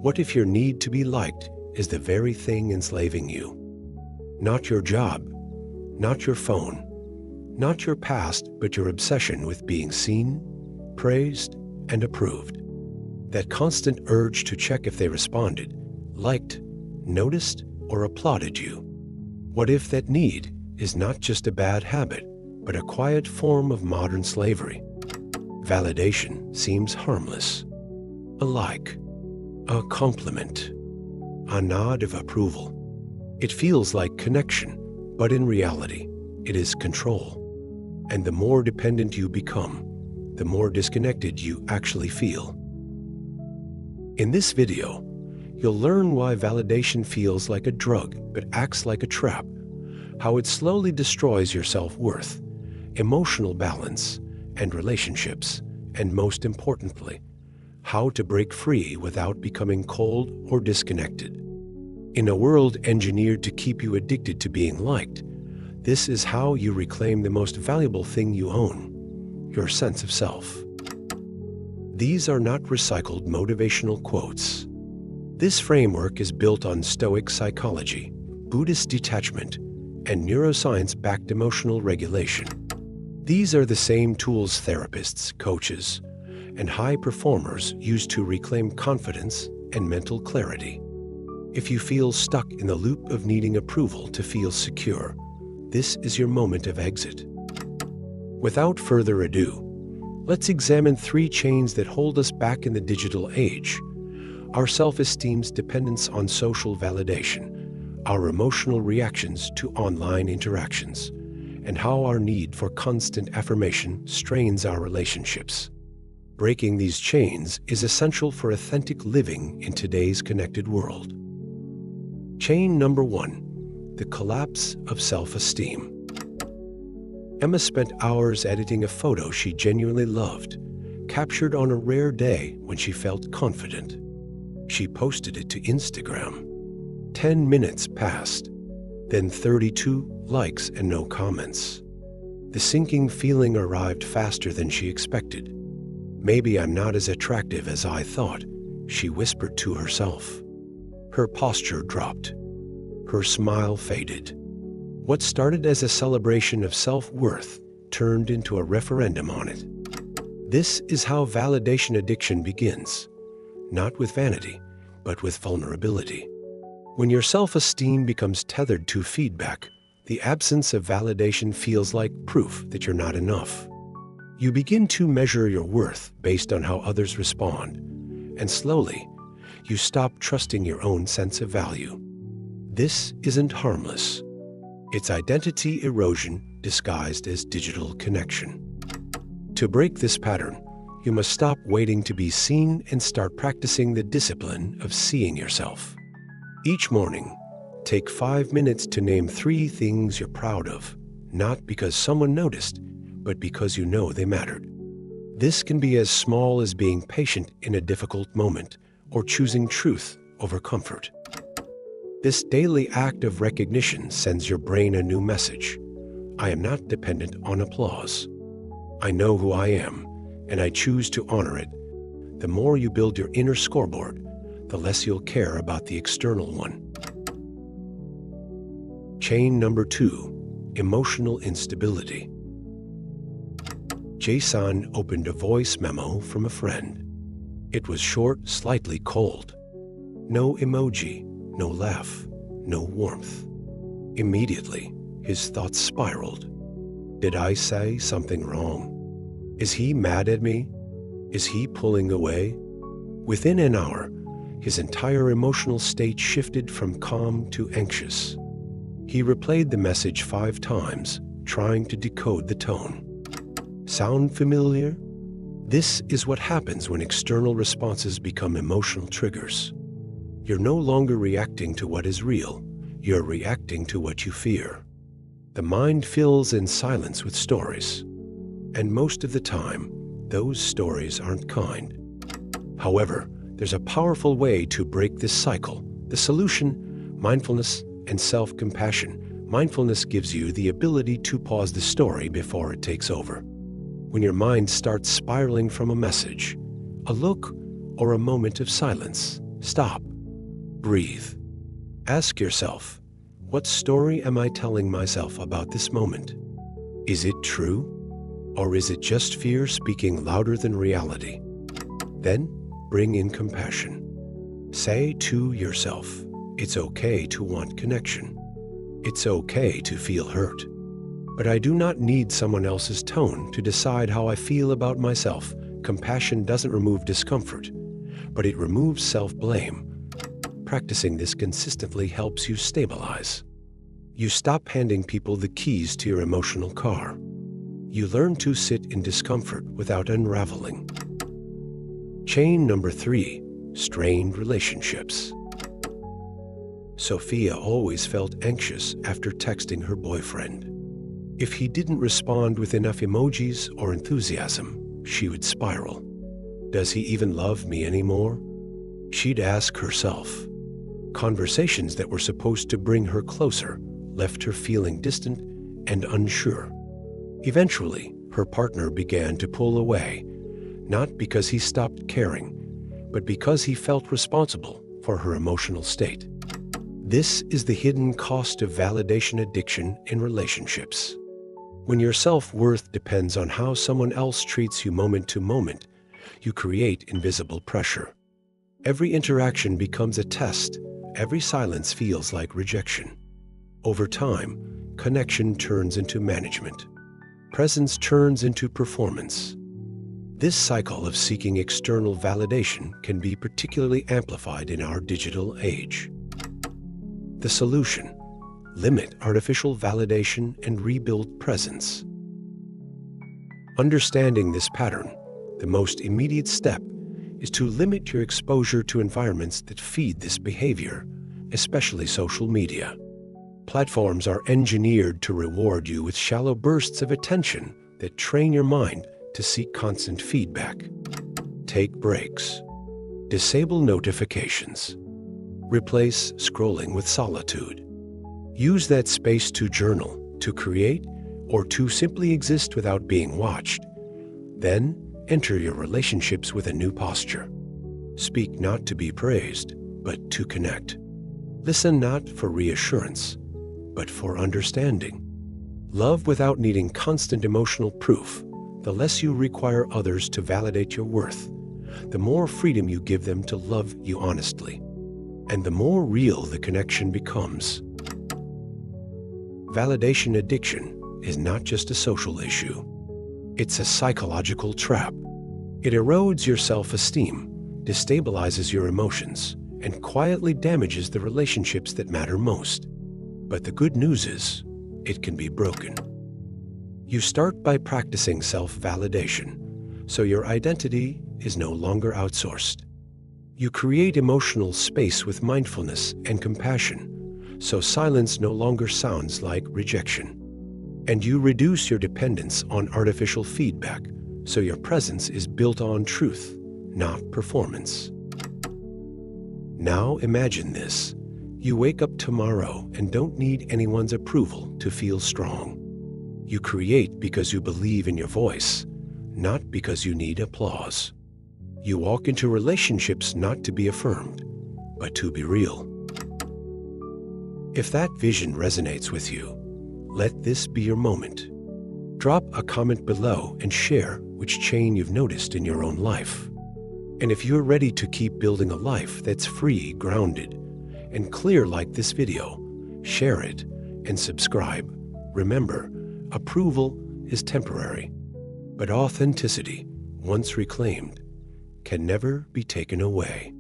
What if your need to be liked is the very thing enslaving you? Not your job, not your phone, not your past, but your obsession with being seen, praised, and approved. That constant urge to check if they responded, liked, noticed, or applauded you. What if that need is not just a bad habit, but a quiet form of modern slavery? Validation seems harmless. A like, a compliment, a nod of approval. It feels like connection, but in reality, it is control. And the more dependent you become, the more disconnected you actually feel. In this video, you'll learn why validation feels like a drug but acts like a trap, how it slowly destroys your self-worth, emotional balance, and relationships, and most importantly, how to break free without becoming cold or disconnected. In a world engineered to keep you addicted to being liked, this is how you reclaim the most valuable thing you own, your sense of self. These are not recycled motivational quotes. This framework is built on Stoic psychology, Buddhist detachment, and neuroscience-backed emotional regulation. These are the same tools therapists, coaches, and high performers use to reclaim confidence and mental clarity. If you feel stuck in the loop of needing approval to feel secure, this is your moment of exit. Without further ado, let's examine 3 chains that hold us back in the digital age: our self-esteem's dependence on social validation, our emotional reactions to online interactions, and how our need for constant affirmation strains our relationships. Breaking these chains is essential for authentic living in today's connected world. Chain number 1, the collapse of self-esteem. Emma spent hours editing a photo she genuinely loved, captured on a rare day when she felt confident. She posted it to Instagram. 10 minutes passed, then 32 likes and no comments. The sinking feeling arrived faster than she expected. "Maybe I'm not as attractive as I thought," she whispered to herself. Her posture dropped. Her smile faded. What started as a celebration of self-worth turned into a referendum on it. This is how validation addiction begins, not with vanity, but with vulnerability. When your self-esteem becomes tethered to feedback, the absence of validation feels like proof that you're not enough. You begin to measure your worth based on how others respond, and slowly, you stop trusting your own sense of value. This isn't harmless. It's identity erosion disguised as digital connection. To break this pattern, you must stop waiting to be seen and start practicing the discipline of seeing yourself. Each morning, take 5 minutes to name 3 things you're proud of, not because someone noticed, but because you know they mattered. This can be as small as being patient in a difficult moment or choosing truth over comfort. This daily act of recognition sends your brain a new message. I am not dependent on applause. I know who I am, and I choose to honor it. The more you build your inner scoreboard, the less you'll care about the external one. Chain number 2, emotional instability. Jason opened a voice memo from a friend. It was short, slightly cold. No emoji, no laugh, no warmth. Immediately, his thoughts spiraled. Did I say something wrong? Is he mad at me? Is he pulling away? Within an hour, his entire emotional state shifted from calm to anxious. He replayed the message 5 times, trying to decode the tone. Sound familiar? This is what happens when external responses become emotional triggers. You're no longer reacting to what is real, you're reacting to what you fear. The mind fills in silence with stories. And most of the time, those stories aren't kind. However, there's a powerful way to break this cycle. The solution: mindfulness and self-compassion. Mindfulness gives you the ability to pause the story before it takes over. When your mind starts spiraling from a message, a look, or a moment of silence, Stop. Breathe. Ask yourself, what story am I telling myself about this moment? Is it true? Or is it just fear speaking louder than reality? Then bring in compassion. Say to yourself, it's okay to want connection. It's okay to feel hurt. But I do not need someone else's tone to decide how I feel about myself. Compassion doesn't remove discomfort, but it removes self-blame. Practicing this consistently helps you stabilize. You stop handing people the keys to your emotional car. You learn to sit in discomfort without unraveling. Chain number 3, strained relationships. Sophia always felt anxious after texting her boyfriend. If he didn't respond with enough emojis or enthusiasm, she would spiral. Does he even love me anymore? She'd ask herself. Conversations that were supposed to bring her closer left her feeling distant and unsure. Eventually, her partner began to pull away, not because he stopped caring, but because he felt responsible for her emotional state. This is the hidden cost of validation addiction in relationships. When your self-worth depends on how someone else treats you moment to moment, you create invisible pressure. Every interaction becomes a test. Every silence feels like rejection. Over time, connection turns into management. Presence turns into performance. This cycle of seeking external validation can be particularly amplified in our digital age. The solution: limit artificial validation and rebuild presence. Understanding this pattern, the most immediate step is to limit your exposure to environments that feed this behavior, especially social media. Platforms are engineered to reward you with shallow bursts of attention that train your mind to seek constant feedback. Take breaks. Disable notifications. Replace scrolling with solitude. Use that space to journal, to create, or to simply exist without being watched. Then, enter your relationships with a new posture. Speak not to be praised, but to connect. Listen not for reassurance, but for understanding. Love without needing constant emotional proof. The less you require others to validate your worth, the more freedom you give them to love you honestly, and the more real the connection becomes. Validation addiction is not just a social issue. It's a psychological trap. It erodes your self-esteem, destabilizes your emotions, and quietly damages the relationships that matter most. But the good news is, it can be broken. You start by practicing self-validation, so your identity is no longer outsourced. You create emotional space with mindfulness and compassion, so silence no longer sounds like rejection. And you reduce your dependence on artificial feedback, so your presence is built on truth, not performance. Now imagine this. You wake up tomorrow and don't need anyone's approval to feel strong. You create because you believe in your voice, not because you need applause. You walk into relationships not to be affirmed, but to be real. If that vision resonates with you, let this be your moment. Drop a comment below and share which chain you've noticed in your own life. And if you're ready to keep building a life that's free, grounded, and clear like this video, share it and subscribe. Remember, approval is temporary, but authenticity, once reclaimed, can never be taken away.